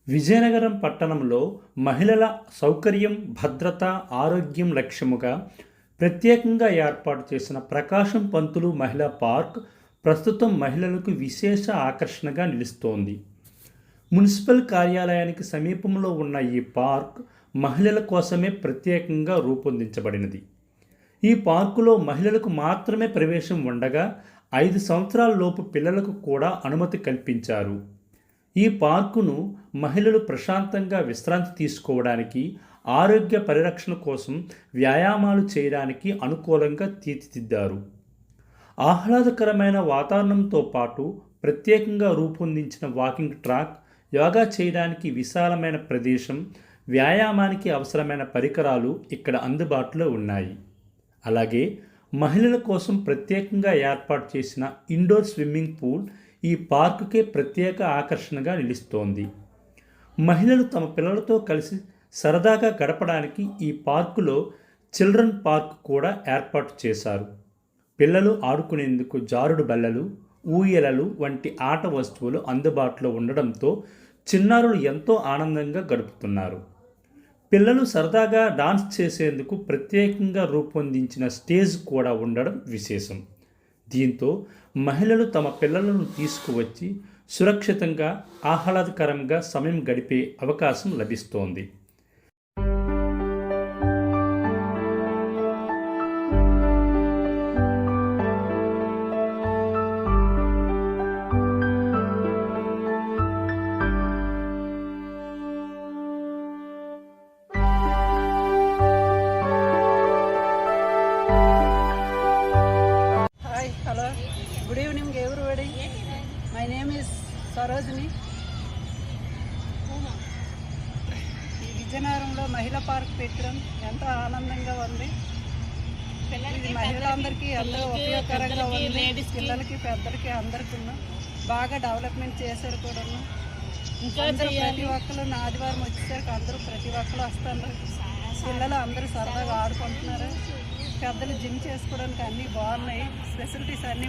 విజయనగరం పట్టణంలో మహిళల సౌకర్యం, భద్రత, ఆరోగ్యం లక్ష్యముగా ప్రత్యేకంగా ఏర్పాటు చేసిన ప్రకాశం పంతులు మహిళా పార్క్ ప్రస్తుతం మహిళలకు విశేష ఆకర్షణగా నిలుస్తోంది. మున్సిపల్ కార్యాలయానికి సమీపంలో ఉన్న ఈ పార్క్ మహిళల కోసమే ప్రత్యేకంగా రూపొందించబడినది. ఈ పార్కులో మహిళలకు మాత్రమే ప్రవేశం ఉండగా 5 సంవత్సరాల లోపు పిల్లలకు కూడా అనుమతి కల్పించారు. ఈ పార్కును మహిళలు ప్రశాంతంగా విశ్రాంతి తీసుకోవడానికి, ఆరోగ్య పరిరక్షణ కోసం వ్యాయామాలు చేయడానికి అనుకూలంగా తీర్చిదిద్దారు. ఆహ్లాదకరమైన వాతావరణంతో పాటు ప్రత్యేకంగా రూపొందించిన వాకింగ్ ట్రాక్, యోగా చేయడానికి విశాలమైన ప్రదేశం, వ్యాయామానికి అవసరమైన పరికరాలు ఇక్కడ అందుబాటులో ఉన్నాయి. అలాగే మహిళల కోసం ప్రత్యేకంగా ఏర్పాటు చేసిన ఇండోర్ స్విమ్మింగ్ పూల్ ఈ పార్కుకే ప్రత్యేక ఆకర్షణగా నిలుస్తోంది. మహిళలు తమ పిల్లలతో కలిసి సరదాగా గడపడానికి ఈ పార్కులో చిల్డ్రన్ పార్క్ కూడా ఏర్పాటు చేశారు. పిల్లలు ఆడుకునేందుకు జారుడు బల్లలు, ఊయలలు వంటి ఆట వస్తువులు అందుబాటులో ఉండడంతో చిన్నారులు ఎంతో ఆనందంగా గడుపుతున్నారు. పిల్లలు సరదాగా డాన్స్ చేసేందుకు ప్రత్యేకంగా రూపొందించిన స్టేజ్ కూడా ఉండడం విశేషం. దీంతో మహిళలు తమ పిల్లలను తీసుకువచ్చి సురక్షితంగా, ఆహ్లాదకరంగా సమయం గడిపే అవకాశం లభిస్తోంది. Good evening everybody. My name is Sarojini. ఈ విజయనగరంలో మహిళా పార్క్ పెట్టడం ఎంతో ఆనందంగా ఉంది. ఇది మహిళలందరికీ ఎంతో ఉపయోగకరంగా ఉంది. పిల్లలకి, పెద్దలకి అందరికీ బాగా డెవలప్మెంట్ చేశారు కూడా. అందరూ ప్రతి ఒక్కరు ఆదివారం వచ్చేసరికి అందరూ ప్రతి ఒక్కరు వస్తున్నారు. పిల్లలు అందరూ సరదాగా ఆడుకుంటున్నారు. పెద్దలు జిమ్ చేసుకోవడానికి అన్నీ బాగున్నాయి. ఫెసిలిటీస్ అన్నీ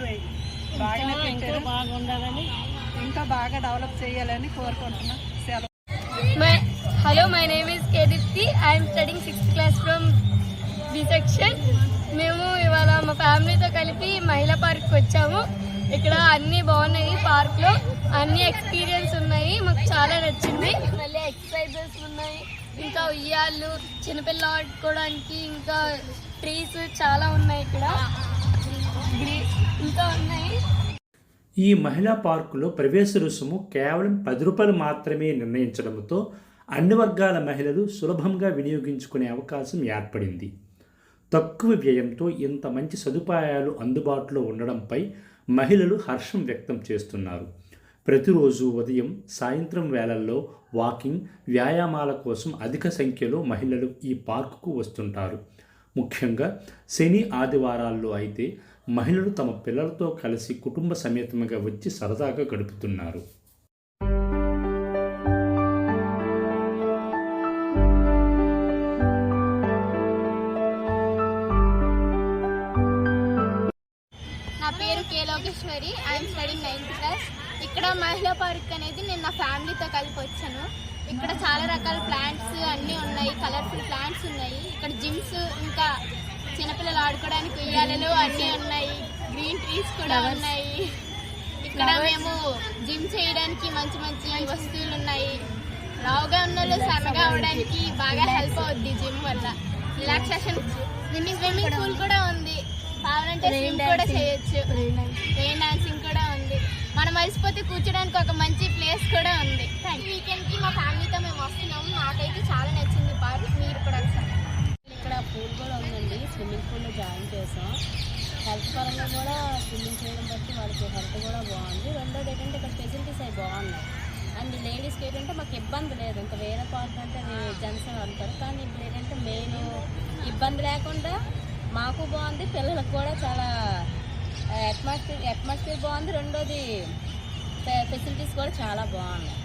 బాగానే పెట్టారు. ఇంకా బాగా డెవలప్ చేయాలని కోరుకుంటున్నాను. Hello, my name is Kedipti. I'm studying 6th class from B section. మేము ఇవాళ మా ఫ్యామిలీతో కలిపి మహిళా పార్క్కి వచ్చాము. ఇక్కడ అన్నీ బాగున్నాయి. పార్క్లో అన్ని ఎక్స్పీరియన్స్ ఉన్నాయి. మాకు చాలా నచ్చింది. మళ్ళీ ఎక్సర్సైజెస్ ఉన్నాయి, ఇంకా ఉయ్యాళ్ళు, చిన్నపిల్లలు ఆడుకోవడానికి, ఇంకా ట్రీస్ చాలా ఉన్నాయి. ఇక్కడ ఇంకా ఉన్నాయి. ఈ మహిళా పార్కులో ప్రవేశ రుసుము కేవలం 10 రూపాయలు మాత్రమే నిర్ణయించడంతో అన్ని వర్గాల మహిళలు సులభంగా వినియోగించుకునే అవకాశం ఏర్పడింది. తక్కువ వ్యయంతో ఇంత మంచి సదుపాయాలు అందుబాటులో ఉండడంపై మహిళలు హర్షం వ్యక్తం చేస్తున్నారు. ప్రతిరోజు ఉదయం, సాయంత్రం వేళల్లో వాకింగ్, వ్యాయామాల కోసం అధిక సంఖ్యలో మహిళలు ఈ పార్కుకు వస్తుంటారు. ముఖ్యంగా శని, ఆదివారాల్లో అయితే మహిళలు తమ పిల్లలతో కలిసి కుటుంబ సమేతంగా వచ్చి సరదాగా గడుపుతున్నారు. నా పేరు K Lokeshwari. I'm studying 9th class. ఇక్కడ మహిళా పార్క్ అనేది నేను నా ఫ్యామిలీతో కలిపి వచ్చాను. ఇక్కడ చాలా రకాల ప్లాంట్స్ అన్నీ ఉన్నాయి. కలర్ఫుల్ ప్లాంట్స్ ఉన్నాయి. ఇక్కడ జిమ్స్, ఇంకా చిన్నపిల్లలు ఆడుకోవడానికి ఉయ్యాలలు అన్నీ ఉన్నాయి. గ్రీన్ ట్రీస్ కూడా ఉన్నాయి. ఇక్కడ మేము జిమ్ చేయడానికి మంచి మంచి వస్తువులు ఉన్నాయి. లావుగా ఉన్న వాళ్ళు సన్నగా అవడానికి బాగా హెల్ప్ అవుద్ది జిమ్ వల్ల. రిలాక్సేషన్. స్విమ్మింగ్ పూల్ కూడా ఉంది. కావాలంటే స్విమ్ కూడా చేయొచ్చు. రెయిన్ డాన్సింగ్ కూడా ఉంది. మనం మరిచిపోతే కూర్చోడానికి ఒక మంచి ప్లేస్ కూడా ఉంది. వీకెండ్కి మా ఫ్యామిలీతో మేము వస్తున్నాము. నాకైతే చాలా నచ్చింది పార్క్. మీరు కూడా ఇక్కడ పూల్ కూడా ఉందండి. స్విమ్మింగ్ పూల్లో జాయిన్ చేసాం. హెల్త్ పరంగా కూడా స్విమ్మింగ్ చేయడం బట్టి వాళ్ళకి హెల్త్ కూడా బాగుంది. రెండోది ఏంటంటే ఇక్కడ ఫెసిలిటీస్ అవి బాగున్నాయి. అండ్ లేడీస్కి ఏంటంటే మాకు ఇబ్బంది లేదు. ఇంకా వేరే పార్క్ అంటే జెంట్స్ అంటారు, కానీ ఇప్పుడు ఏంటంటే మెయిన్ ఇబ్బంది లేకుండా మాకు బాగుంది, పిల్లలకు కూడా చాలా అట్మాస్ఫియర్ బాగుంది. రెండోది ఫెసిలిటీస్ కూడా చాలా బాగున్నాయి.